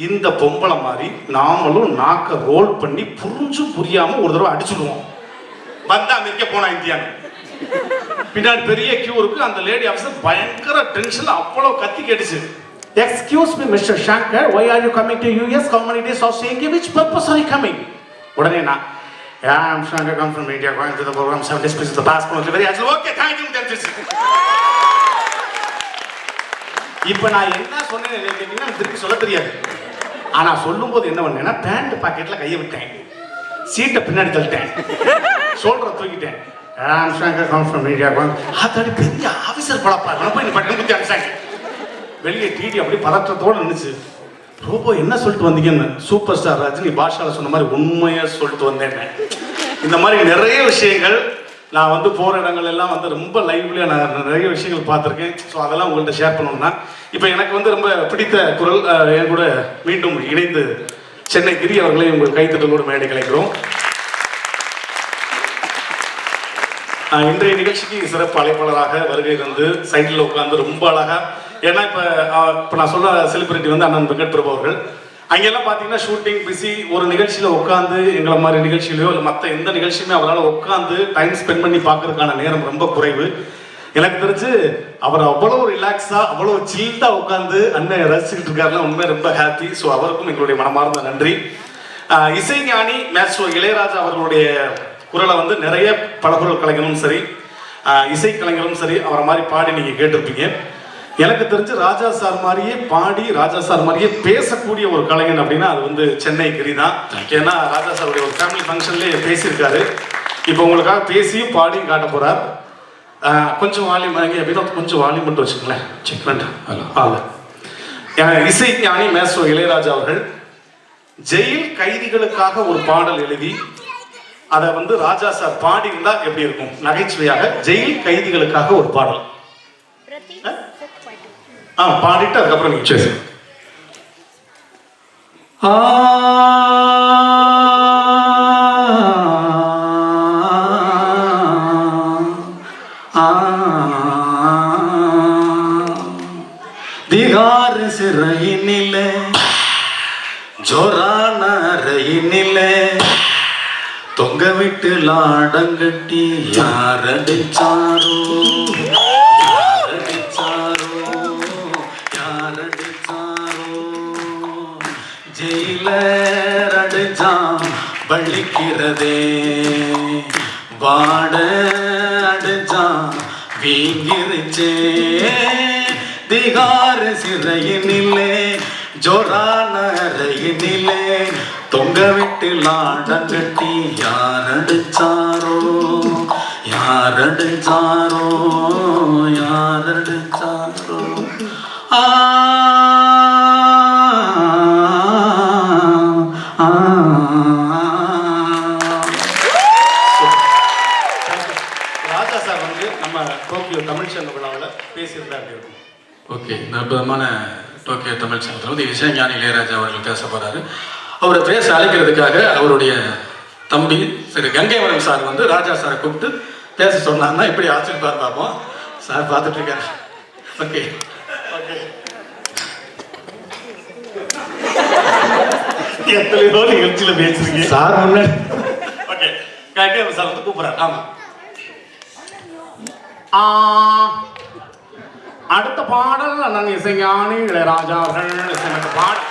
இந்த பொம்பளை மாதிரி நாமளும் நாக்கை ரோல் பண்ணி புரிஞ்சும் புரியாமல் ஒரு தடவை அடிச்சுடுவோம். வந்தா அமெரிக்கா போனா இந்தியான்னு. பின்னாடி பெரிய கியூ இருக்கு. அந்த லேடி ஆஃபீஸர் பயங்கர டென்ஷன், அவ்வளோ கத்தி கேட்டுச்சு. Excuse me, Mr. Shankar, why are you coming to US communities of saying which purpose are you coming? உடனே நான், yeah, I'm Shankar, come from India, going to the program, 7 days, the passport, very actually, okay, thank you, இப்போ நான் என்ன சொன்னேன்னு கேட்டீங்கன்னா திருப்பி சொல்ல தெரியாது. ஆனா சொல்லும் போது என்ன பண்ணேன்னா பேண்ட் பாக்கெட்ல கையை விட்டேன், சீட்டை பின்னாடி தள்ளிட்டேன், ஷோல்டரை தூக்கிட்டேன். I'm Shankar, come from India, going, அதாடி பெரிய ஆஃபீஸர் பழப்பா, நான் போய் பட்டன் குத்தி அனுப்பிச்சாங்க. வெளியே டிடி அப்படி பதற்றத்தோடு நின்றுச்சு. ரோபோ என்ன சொல்லிட்டு வந்தீங்கன்னு. சூப்பர் ஸ்டார் ரஜினி பாஷாவில் சொன்ன மாதிரி உண்மையாக சொல்லிட்டு வந்தேன். இந்த மாதிரி நிறைய விஷயங்கள் நான் வந்து போகிற இடங்கள் எல்லாம் வந்து ரொம்ப லைவ்லியாக நான் நிறைய விஷயங்கள் பார்த்துருக்கேன். ஸோ அதெல்லாம் உங்கள்கிட்ட ஷேர் பண்ணணும்னா இப்போ எனக்கு வந்து ரொம்ப பிடித்த குரல் என் கூட மீண்டும் இணைந்து சென்னை கிரி அவர்களை உங்கள் கைத்தட்டலோடு மேடை கலைக்கிறோம். இன்றைய நிகழ்ச்சிக்கு சிறப்பு அழைப்பாளராக வருகை வந்து சைடில் உட்காந்து ரொம்ப அழகாக, ஏன்னா இப்போ நான் சொல்ல செலிபிரிட்டி வந்து அண்ணன் வெங்கட் பிரபு அவர்கள். அங்கெல்லாம் பார்த்தீங்கன்னா ஷூட்டிங் பிஸி, ஒரு நிகழ்ச்சியில் உட்காந்து எங்களை மாதிரி நிகழ்ச்சியிலையோ இல்லை மற்ற எந்த நிகழ்ச்சியுமே அவரால் உட்காந்து டைம் ஸ்பெண்ட் பண்ணி பார்க்கறதுக்கான நேரம் ரொம்ப குறைவு. எனக்கு தெரிஞ்சு அவர் அவ்வளோ ரிலாக்ஸாக அவ்வளோ சில்டாக உட்காந்து அண்ணன் ரசிச்சுட்டு இருக்காருன்னா உண்மையாக ரொம்ப ஹாப்பி. ஸோ அவருக்கும் எங்களுடைய மனமார்ந்த நன்றி. இசைஞானி மேஸ்ட்ரோ இளையராஜா அவர்களுடைய குரலை வந்து நிறைய பலகுரல் கலைஞரும் சரி, இசைக்கலைஞரும் சரி அவரை மாதிரி பாடி நீங்கள் கேட்டிருப்பீங்க. எனக்கு தெரிஞ்சு ராஜா சார் மாதிரியே பாடி ராஜா சார் மாதிரியே பேசக்கூடிய ஒரு கலைஞன் அப்படின்னா அது வந்து சென்னை கிரி தான். ஏன்னா ராஜா சாருடைய ஒரு ஃபேமிலி ஃபங்க்ஷன்லேயே பேசியிருக்காரு. இப்போ உங்களுக்காக பேசியும் பாடியும் காட்ட போகிறார். கொஞ்சம் வால்யூம் வாங்கி அப்படின்னா கொஞ்சம் வால்யூம் மட்டும் வச்சுக்கங்களேன். செக் பண்ணிட்டேன். இசை ஞானி மேஸ்ட்ரோ இளையராஜா அவர்கள் ஜெயில் கைதிகளுக்காக ஒரு பாடல் எழுதி அதை வந்து ராஜா சார் பாடி இருந்தா எப்படி இருக்கும், நகைச்சுவையாக ஜெயில் கைதிகளுக்காக ஒரு பாடல் பாடிட்டு அதுக்கப்புறம் நீங்க பேசு. சிறையினிலே ஜோரான அறையினிலே தொங்க விட்டு லாடங்கட்டி யாரடிச்சாரோ யாரடிச்சாரோ யாரடிச்சாரோ ஜெயிலர் அடிச்சான் வலிக்கிறதே வாட அடிச்சான் வீங்கிருச்சே திகார சிறையினிலே ஜோரான அறையினிலே தொங்க விட்டு லாடங்கட்டி யாரடிச்சாரோ யாரடிச்சாரோ யாரடிச்சாரோ ஆ ராஜா சார் வந்து நம்ம டோக்கியோ தமிழ் சங்க விழாவில் பேசியிருந்தாரு. ஓகே, இந்த அற்புதமான டோக்கியோ தமிழ் சங்கத்தில் வந்து இசைஞானி இளையராஜா அவர்கள் பேச போறாரு. அவரை பேச அழைக்கிறதுக்காக அவருடைய தம்பி திரு கங்கைவரன் சார் வந்து ராஜா சாரை கூப்பிட்டு பேச சொன்னாங்கன்னா இப்படி ஆச்சரிப்பார் பார்ப்போம். சார் பார்த்துட்டு இருக்காரு. ஓகே ஓகே, எத்தனையோ நிகழ்ச்சியில பேசுறீங்க சார் முன்னாடி. ஓகே, கங்கைவரன் சார் வந்து கூப்பிடுறாரு. ஆமா, அடுத்த பாடல் அண்ணன் இசைஞானி இளையராஜா அவர்கள் இசையமைத்த பாடல்.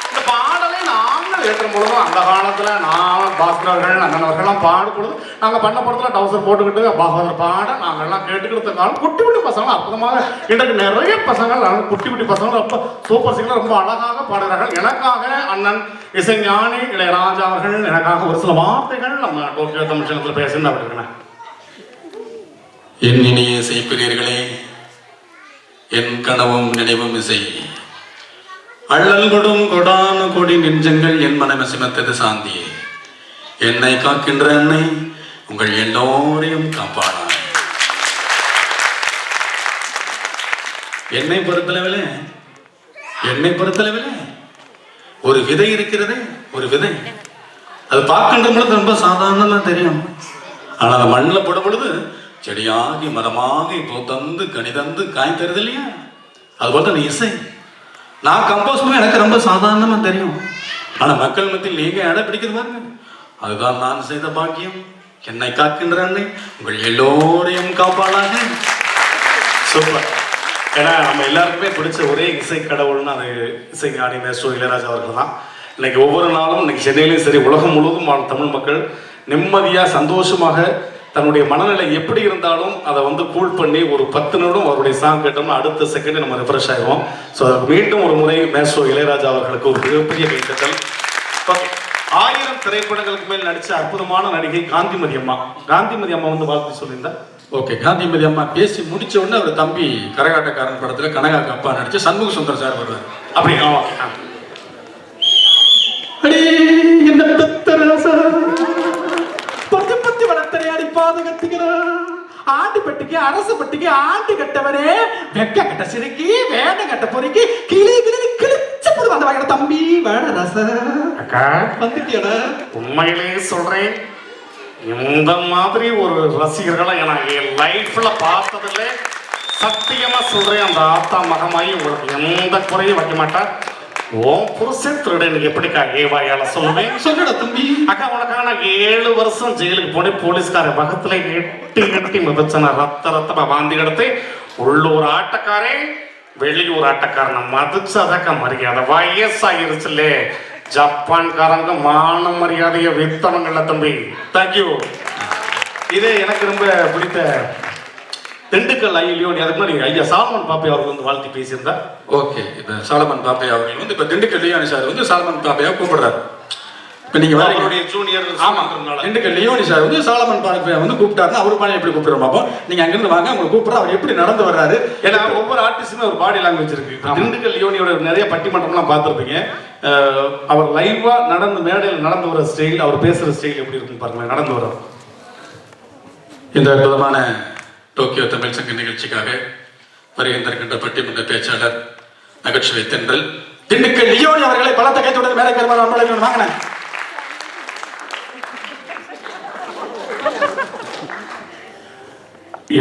இந்த பாடலை நாங்கள் ஏற்றும் பொழுதும் அந்த காலத்துல நான் பாஸ்கரர்கள் அண்ணன் அவர்கள்லாம் பாடும் பொழுது நாங்கள் பண்ண படத்துல டவுசர் போட்டுக்கிட்டு பாகவதர் பாட நாங்கள்லாம் கேட்டுக்கிட்டு இருந்தாலும் குட்டி குட்டி பசங்க அற்புதமாக இன்றைக்கு நிறைய பசங்கள் குட்டி குட்டி பசங்க ரொம்ப சூப்பர் சிங்கர் ரொம்ப அழகாக பாடுகிறார்கள். எனக்காக அண்ணன் இசைஞானி இளையராஜா அவர்கள் எனக்காக ஒரு சில வார்த்தைகள் நம்ம டோக்கியோ தமிழ் சங்கத்தில் பேசியிருந்தா அப்படி இருக்கேன். என் இனிய இசைப்பிரியர்களே, என் கனவும் நினைவும் இசை அள்ளல் கொடும் கொடான கொடி நெஞ்சங்கள் என் மனம சிமத்தது சாந்தியே. என்னை காக்கின்ற அன்னை உங்கள் எல்லோரையும் காப்பானார். என்னை பொறுத்தளவிலே ஒரு விதை இருக்கிறது, ஒரு விதை. அது பார்க்கின்ற பொழுது ரொம்ப சாதாரணமா தெரியும். ஆனா அந்த மண்ணில் போடும் பொழுது செடியாகி மரமாகி பூத்தந்து கனிதந்து காய் தருது இல்லையா? அதுபோல தான் இசை. நான் கம்போஸ் பண்ண எனக்கு ரொம்ப சாதாரணமா தெரியும். ஆனா மக்கள் மத்தியில் நீங்க இட பிடிக்கிறது பாருங்க, அதுதான் நான் செய்த பாக்கியம். என்னை காக்கின்ற அன்னை உங்கள் எல்லோரையும் காப்பாளாக. சூப்பர். ஏன்னா நம்ம எல்லாருக்குமே பிடிச்ச ஒரே இசை கடவுள்னு அது இசைஞானி மேஸ்ட்ரோ இளையராஜா அவர்கள் தான். இன்னைக்கு ஒவ்வொரு நாளும் இன்னைக்கு சென்னையிலையும் சரி உலகம் முழுவதும் வாழ் தமிழ் மக்கள் நிம்மதியாக சந்தோஷமாக தன்னுடைய மனநிலை எப்படி இருந்தாலும் அதை வந்து கூல் பண்ணி ஒரு 10 நிமிடம் அவருடைய சாங் கேட்டோம்னா அடுத்த செகண்டே நம்ம ரெஃப்ரெஷ் ஆயிடுவோம். ஸோ அதுக்கு மீண்டும் ஒரு முறை மேஸ்ட்ரோ இளையராஜா அவர்களுக்கு ஒரு மிகப்பெரிய கைத்தட்டல். 1000 திரைப்படங்களுக்கு மேல் நடித்த அற்புதமான நடிகை காந்திமதி அம்மா. காந்திமதி அம்மா வந்து வாழ்த்து சொல்லியிருந்தா. ஓகே, காந்திமதி அம்மா பேசி முடிச்ச உடனே அவர் தம்பி கரகாட்டக்காரன் படத்துல கனகாக்கு அப்பா நடிச்ச சண்முக சுந்தர் சார் வருவார். அப்படி என்ன பத்தி வளர்த்தனையாடி பாதகத்துக்கிறான். ஆண்டு பெட்டிக்கு அரசு பெட்டிக்கு ஆண்டு கட்டவரே வெக்க கட்ட சிறுக்கி வேட கட்ட பொறுக்கி கிளி கிளி கிழிச்ச போது வந்த வகையில தம்பி வேட ரச அக்கா வந்துட்டியட. உண்மையிலேயே சொல்றேன், இந்த மாதிரி ஒரு ரசிகர்களை எனக்கு என் லைஃப்ல பார்த்ததில்ல. சத்தியமா சொல்றேன், அந்த ஆத்தா மகமாயி உங்களுக்கு எந்த குறையும் வைக்க மாட்டேன். ஓம் புருஷன் திருடன் எப்படிக்கா ஏவாயால சொல்லுவேன். சொல்லடா தம்பி. அக்கா உனக்காக நான் 7 வருஷம் ஜெயிலுக்கு போனேன். போலீஸ்கார பக்கத்துல எட்டி மிதச்சன ரத்தமா வாந்தி எடுத்து உள்ளூர் ஆட்டக்காரே வெளியூர் ஆட்டக்காரனை மதிச்சதக்க மரியாதை. வயசாயிருச்சுல்லே, ஜப்பான்காரங்க மான மரியாதைய வித்தவங்கள்ல தம்பி. தேங்க்யூ. இதே எனக்கு ரொம்ப பிடித்த திண்டுக்கல் ஐலியோன் அதுக்கு முன்னாடி ஐயா சாலமன் பாப்பை அவர்கள் வந்து வாழ்த்தி பேசியிருந்தா. ஓகே, இப்போ சாலமன் பாப்பை அவர்கள் வந்து இப்போ திண்டுக்கல் லியோனி சார் வந்து சாலமன் பாப்பையா கூப்பிடுறாரு. இப்போ நீங்க அவருடைய ஜூனியர். ஆமா, திண்டுக்கல் லியோனி சார் வந்து சாலமன் பாப்பையா வந்து கூப்பிட்டாருன்னா அவர் பாடம் எப்படி கூப்பிடுறோம் பார்ப்போம். நீங்க அங்கிருந்து வாங்க, அவங்க கூப்பிடுற அவர் எப்படி நடந்து வர்றாரு. ஏன்னா ஒவ்வொரு ஆர்டிஸ்டுமே ஒரு பாடி லாங்குவேஜ் இருக்கு. திண்டுக்கல் லியோனியோட நிறைய பட்டிமன்றம்லாம் பார்த்துருப்பீங்க. அவர் லைவா நடந்து மேடையில் நடந்து வர ஸ்டைல், அவர் பேசுற ஸ்டைல் எப்படி இருக்குன்னு பாருங்க. நடந்து வர இந்த அற்புதமான டோக்கியோ தமிழ் சங்க நிகழ்ச்சிக்காக வருகின்ற பட்டிமன்ற பேச்சாளர் நகைச்சுவை தென்றல் திண்டுக்கல் லியோனி அவர்களை பலத்த கைத்துடன் மேலே கருமாறு வாங்கின.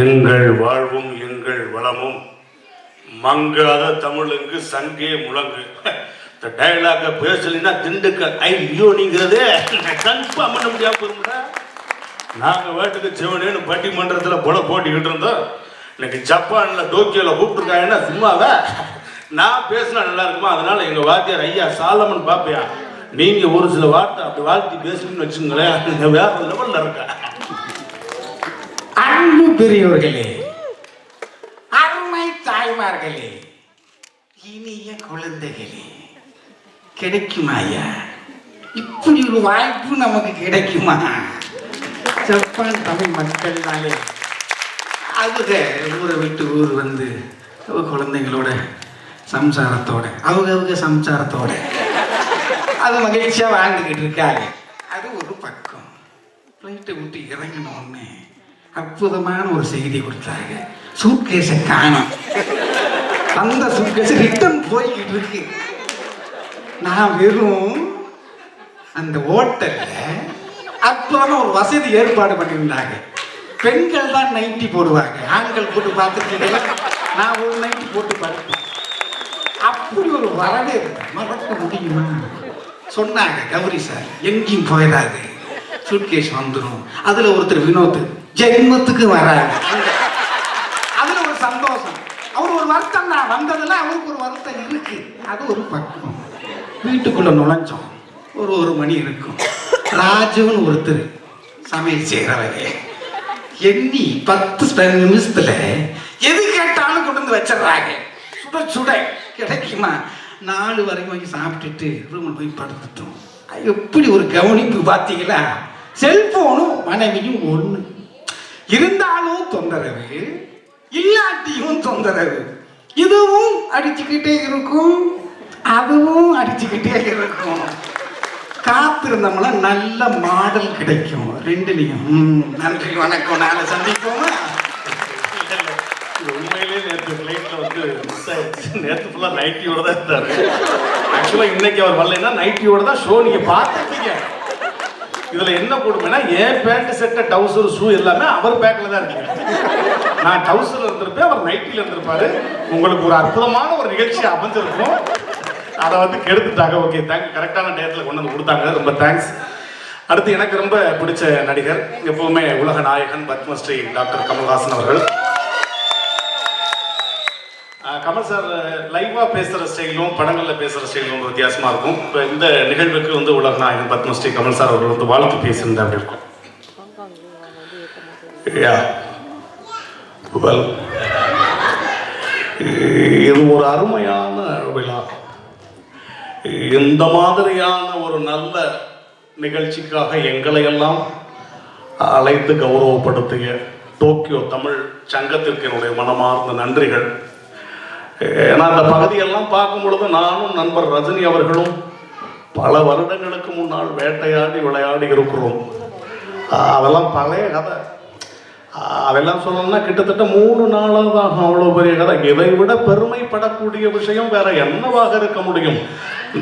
எங்கள் வாழ்வும் எங்கள் வளமும் மங்காத தமிழுக்கு சங்கே முழங்கு. இந்த டைலாக பேசலைன்னா திண்டுக்கல் ஐயோனிங்கிறது கன்ஃபார்ம் பண்ண முடியாம போயிருந்தா. நாங்கள் வீட்டுக்கு சிவனேன்னு பட்டிமன்றத்தில் புல போட்டிக்கிட்டு இருந்தோம். இன்னைக்கு ஜப்பானில் டோக்கியோவில் கூப்பிட்டுருக்காங்கன்னா சும்மாவா? நான் பேசினா நல்லா இருக்குமா? அதனால எங்கள் வாத்தியார் ஐயா சாலமன் பாப்பையா, நீங்கள் ஒரு சில வார்த்தை அப்படி வாழ்த்தி பேசுன்னு வச்சுங்களேன், வேற லெவலில் இருக்கா. அன்பு பெரியவர்களே, அருமை தாய்மார்களே, இனிய குழந்தைகளே, கிடைக்குமா ஐயா? இப்படி ஒரு வாய்ப்பு நமக்கு கிடைக்குமா? ஜப்பான் தமிழ் மக்கள்னாலே அவங்க ஊரை விட்டு ஊர் வந்து குழந்தைங்களோட சம்சாரத்தோட அவங்க சம்சாரத்தோட அது மகிழ்ச்சியா வாழ்ந்துக்கிட்டு இருக்காங்க. அது ஒரு பக்கம். ஃப்ளைட்டை விட்டு இறங்கினோடனே அற்புதமான ஒரு செய்தி கொடுத்தாங்க. சூட்கேஸை காணோம். அந்த சூட்கேஸ் ரிட்டர்ன் போய்கிட்டு இருக்கு. நான் வெறும் அந்த ஹோட்டல்ல அற்புதமா ஒரு வசதி ஏற்பாடு பண்ணியிருந்தாங்க. பெண்கள் தான் நைட்டி போடுவாங்க, ஆண்கள் போட்டு பார்த்துருக்கீங்களா? நான் ஒரு நைட்டி போட்டு பார்ப்பேன். அப்படி ஒரு வரவே மறக்க முடியுமா? சொன்னாங்க கௌரி சார் எங்கேயும் போயிடாது, சூட்கேஸ் வந்துடும். அதுல ஒருத்தர் வினோத் ஜென்மத்துக்கு வராங்க. அதுல ஒரு சந்தோஷம். அவர் ஒரு வருத்தம் தான் வந்ததுல அவருக்கு ஒரு வருத்தம் இருக்கு. அது ஒரு பக்கம். வீட்டுக்குள்ள நுழைஞ்சோம். ஒரு மணி இருக்கும். ராஜுன்னு ஒருத்தர் சமையல் செய்கிறவங்க எண்ணி 10 நிமிஷத்துல எது கேட்டாலும் கொண்டு வந்து வச்சிடறாங்க. சுட சுட கிடைக்குமா? 4 வரைக்கும் சாப்பிட்டுட்டு ரூமில் போய் படுத்துட்டோம். எப்படி ஒரு கவனிப்பு பார்த்தீங்களா? செல்போனும் மனைவியும் ஒன்று இருந்தாலும் தொந்தரவு, இல்லாட்டியும் தொந்தரவு. இதுவும் அடிச்சுக்கிட்டே இருக்கும், அதுவும் அடிச்சுக்கிட்டே இருக்கும். காத்திருந்தோம்னா நல்ல மாடல் கிடைக்கும். ரெண்டுலையும் நன்றி வணக்கம், நாளை சந்திப்போமா? உண்மையிலே நேற்று ஃப்ளைட்டில் வந்து மிஸ் ஆயிடுச்சு. நேற்று ஃபுல்லாக நைட்டியோட தான் இருந்தார். ஆக்சுவலாக இன்னைக்கு அவர் வரலைன்னா நைட்டியோட தான் ஷோ நீங்கள் பார்த்துருக்கீங்க. இதில் என்ன கொடுமைன்னா என் பேண்ட் செட்டை டவுசர் ஷூ எல்லாமே அவர் பேக்கில் தான் இருக்கீங்க. நான் டவுசரில் இருந்திருப்பேன், அவர் நைட்டியில் இருந்திருப்பாரு. உங்களுக்கு ஒரு அற்புதமான ஒரு நிகழ்ச்சி அமைஞ்சிருக்கும். அதை வந்து கெடுத்துட்டாங்க. Okay, thank you. கரெக்டான டேட்டில் கொண்டு வந்து கொடுத்தாங்க, ரொம்ப தேங்க்ஸ். அடுத்து எனக்கு ரொம்ப பிடிச்ச நடிகர், எப்பவுமே உலக நாயகன் பத்மஸ்ரீ டாக்டர் கமல்ஹாசன் அவர்கள். கமல் சார் லைவாக பேசுகிற ஸ்டைலும் படங்களில் பேசுகிற ஸ்டைலும் ரொம்ப வித்தியாசமாக இருக்கும். இப்போ இந்த நிகழ்வுக்கு வந்து உலக நாயகன் பத்மஸ்ரீ கமல் சார் அவர்கள் வந்து வாழ்த்து பேசியிருந்தா அப்படி இருக்கும். இது ஒரு அருமையான விழா. இந்த மாதிரியான ஒரு நல்ல நிகழ்ச்சிக்காக எங்களை எல்லாம் அழைத்து கௌரவப்படுத்திய டோக்கியோ தமிழ் சங்கத்திற்கு என்னுடைய மனமார்ந்த நன்றிகள். ஏன்னா அந்த பகுதியெல்லாம் பார்க்கும் பொழுது நானும் நண்பர் ரஜினி அவர்களும் பல வருடங்களுக்கு முன்னால் வேட்டையாடி விளையாடி இருக்கிறோம். அதெல்லாம் பழைய கதை. அதெல்லாம் சொல்லணும்னா கிட்டத்தட்ட 3 நாளாக அவ்வளோ பெரிய கதை. இதை விட பெருமைப்படக்கூடிய விஷயம் வேற என்னவாக இருக்க முடியும்?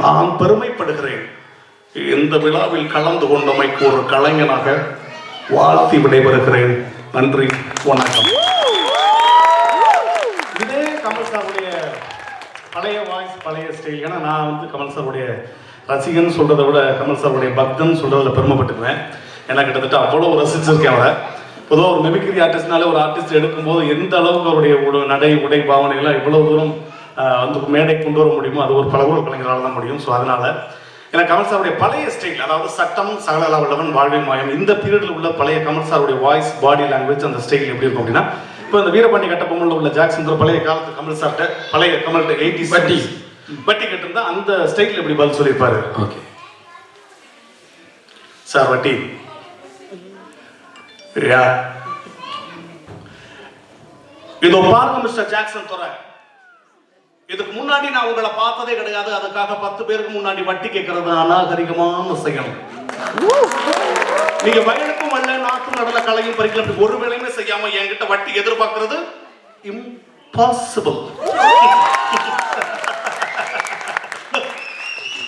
நான் பெருமைப்படுகிறேன். இந்த விழாவில் கலந்து கொண்டமைக்கு ஒரு கலைஞனாக வாழ்த்தி விடைபெறுகிறேன். நன்றி, வணக்கம். இதே கமல் சாருடைய பழைய வாய்ஸ், பழைய ஸ்டைல். ஏன்னா நான் வந்து கமல் சாருடைய ரசிகன் சொல்றதை விட கமல் சாருடைய பக்தன் சொல்றதுல பெருமைப்பட்டுக்குவேன். ஏன்னா கிட்டத்தட்ட அவ்வளோ ரசிச்சிருக்கேன் அவரை. பொதுவாக ஒரு மெமிக்ரி ஆர்டிஸ்ட்னாலே ஒரு ஆர்டிஸ்ட் எடுக்கும்போது எந்த அளவுக்கு அவருடைய நடை உடை பாவனைகள்லாம் எவ்வளவு தூரம் வந்து மேடை கொண்டு வர முடியுமோ அது ஒரு பலகுரல் கலைஞரால் தான் முடியும். ஸோ அதனால ஏன்னா கமல் சாருடைய பழைய ஸ்டைல், அதாவது சட்டம் சகல வல்லவன் வாழ்வின் மாயம், இந்த பீரியடில் உள்ள பழைய கமல் சாருடைய வாய்ஸ், பாடி லாங்குவேஜ், அந்த ஸ்டைல் எப்படி இருக்கும் அப்படின்னா, இப்போ இந்த வீரபாண்டி கட்டபொம்மனில் உள்ள ஜாக்சன் பழைய காலத்து கமல் சார்ட்ட, பழைய கமல்கிட்ட 80s வட்டி கட்டிருந்தா அந்த ஸ்டைல் எப்படி பதில் சொல்லியிருப்பாரு. ஓகே சார், வட்டி இதோ பாருங்க மிஸ்டர் ஜாக்சன் துறை, இதுக்கு முன்னாடி நான் உங்களை பார்த்ததே கிடையாது. அதுக்காக 10 பேருக்கு முன்னாடி வட்டி கேட்கறது அநாகரிகமான செயல். நீங்க வயலுக்கும் அல்ல, நாட்டு நடல கலையும் பறிக்கல, ஒரு வேலையுமே செய்யாம என்கிட்ட வட்டி எதிர்பார்க்கிறது இம்பாசிபிள்.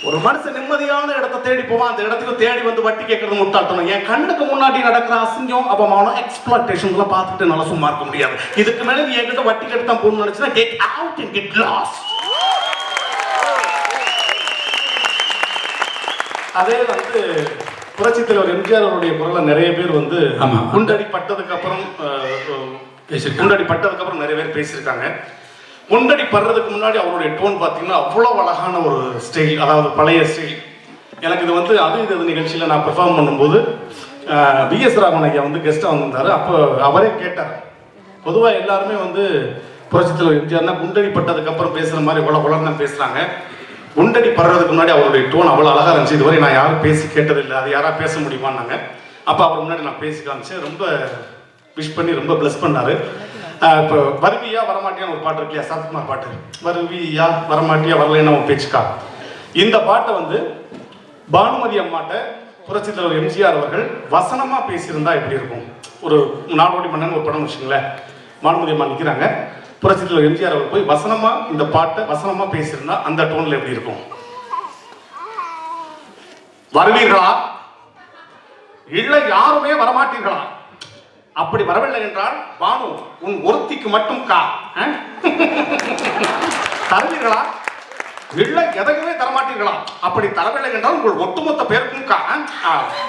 ஒரு மனுஷன் நிம்மதியான இடத்தை தேடி போவான், அந்த இடத்துக்கு தேடி வந்து வட்டி கேட்கறது முட்டாள்தனம். என் கண்ணுக்கு முன்னாடி நடக்கிற அசிங்கம் அவமானம் எக்ஸ்ப்ளாய்டேஷன்லாம் பார்த்துட்டு நல்லா சும்மா இருக்க முடியாது. இதுக்கு மேல நீ என்கிட்ட வட்டி கேட்டு தான் போகணும்னு நினைச்சுன்னா get out and get lost. அதே வந்து புரட்சித் தலைவர் எம்ஜிஆர் அவருடைய குரலை நிறைய பேர் வந்து ஆமா. குண்டடி பட்டதுக்கு அப்புறம் குண்டடி பட்டதுக்கு அப்புறம் நிறைய பேர் பேசியிருக்காங்க. குண்டடி படுறதுக்கு முன்னாடி அவருடைய டோன் பார்த்தீங்கன்னா அவ்வளோ அழகான ஒரு ஸ்டைல், அதாவது பழைய ஸ்டைல். எனக்கு இது வந்து அது இது நிகழ்ச்சியில் நான் பெர்ஃபார்ம் பண்ணும்போது பிஎஸ் ராகவன் ஐயா வந்து கெஸ்ட்டாக வந்திருந்தாரு. அப்போ அவரே கேட்டார், பொதுவாக எல்லாருமே வந்து புரட்சித் தலைவர் எம்ஜிஆர்னா குண்டடி பட்டதுக்கு அப்புறம் பேசுகிற மாதிரி உலகம் பேசுகிறாங்க. குண்டடி படுறதுக்கு முன்னாடி அவருடைய டோன் அவ்வளோ அழகாக இருந்துச்சு. இதுவரை நான் யாரும் பேசி கேட்டதில்லை, அது யாராவது பேச முடியுமான்னாங்க. அப்போ அவர் முன்னாடி நான் பேசி காமிச்சேன். ரொம்ப விஷ் பண்ணி ரொம்ப ப்ளஸ் பண்ணார். இப்போ வருவியா வரமாட்டியான்னு ஒரு பாட்டு இருக்கு இல்லையா, சரத்குமார் பாட்டு, வருவியா வரமாட்டியா வரலைன்னு அவன் பேச்சுக்கா. இந்த பாட்டை வந்து பானுமதி அம்மாட்ட புரட்சித் தலைவர் எம்ஜிஆர் அவர்கள் வசனமாக பேசியிருந்தா எப்படி இருக்கும்? ஒரு நாடோடி மன்னன் ஒரு படம் வச்சுங்களேன், பானுமதி அம்மா நிற்கிறாங்க, புரட்சித் தலைவர் எம்ஜிஆர் அவர் போய் வசனமா இந்த பாட்டை வசனமா பேசியிருந்தா அந்த டோன்ல எப்படி இருக்கும்? வருவீர்களா இல்லை யாருமே வரமாட்டீர்களா? அப்படி வரவில்லை என்றால் பானு உன் ஒருத்திக்கு மட்டும் கா தருவீர்களா இல்லை எதையுமே தரமாட்டீர்களா? அப்படி தரவில்லை என்றால் உங்கள் ஒட்டுமொத்த பேருக்கும் கா.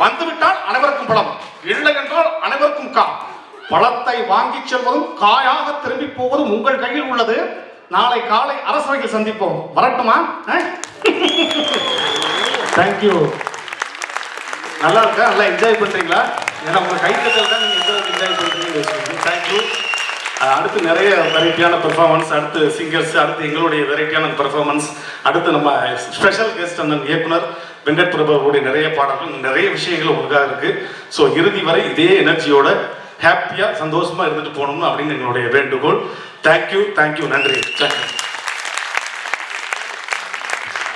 வந்துவிட்டால் அனைவருக்கும் பழம், இல்லை என்றால் அனைவருக்கும் கா. பழத்தை வாங்கி செல்வதும் காயாக திரும்பி போவதும் உங்கள் கையில் உள்ளது. நாளை காலை அரசவையில் சந்திப்போம், வரட்டுமா? தேங்க்யூ. நல்லா இருக்கா? நல்லா என்ஜாய் பண்றீங்களா? ஏன்னா உங்க கைத்தட்டல் தான் நீங்க என்ஜாய் பண்றீங்கன்னு. தேங்க்யூ. அடுத்து நிறைய வெரைட்டியான பெர்ஃபார்மன்ஸ், அடுத்து சிங்கர்ஸ், அடுத்து எங்களுடைய வெரைட்டியான பெர்ஃபார்மன்ஸ், அடுத்து நம்ம ஸ்பெஷல் கெஸ்ட் அண்ணன் இயக்குனர் வெங்கட் பிரபுடைய நிறைய பாடல்கள், நிறைய விஷயங்கள் உங்களுக்காக இருக்கு. ஸோ இறுதி வரை இதே எனர்ஜியோட ஹாப்பியா சந்தோஷமா இருந்துட்டு போகணும் அப்படின்னு எங்களுடைய வேண்டுகோள். தேங்க்யூ, நன்றி.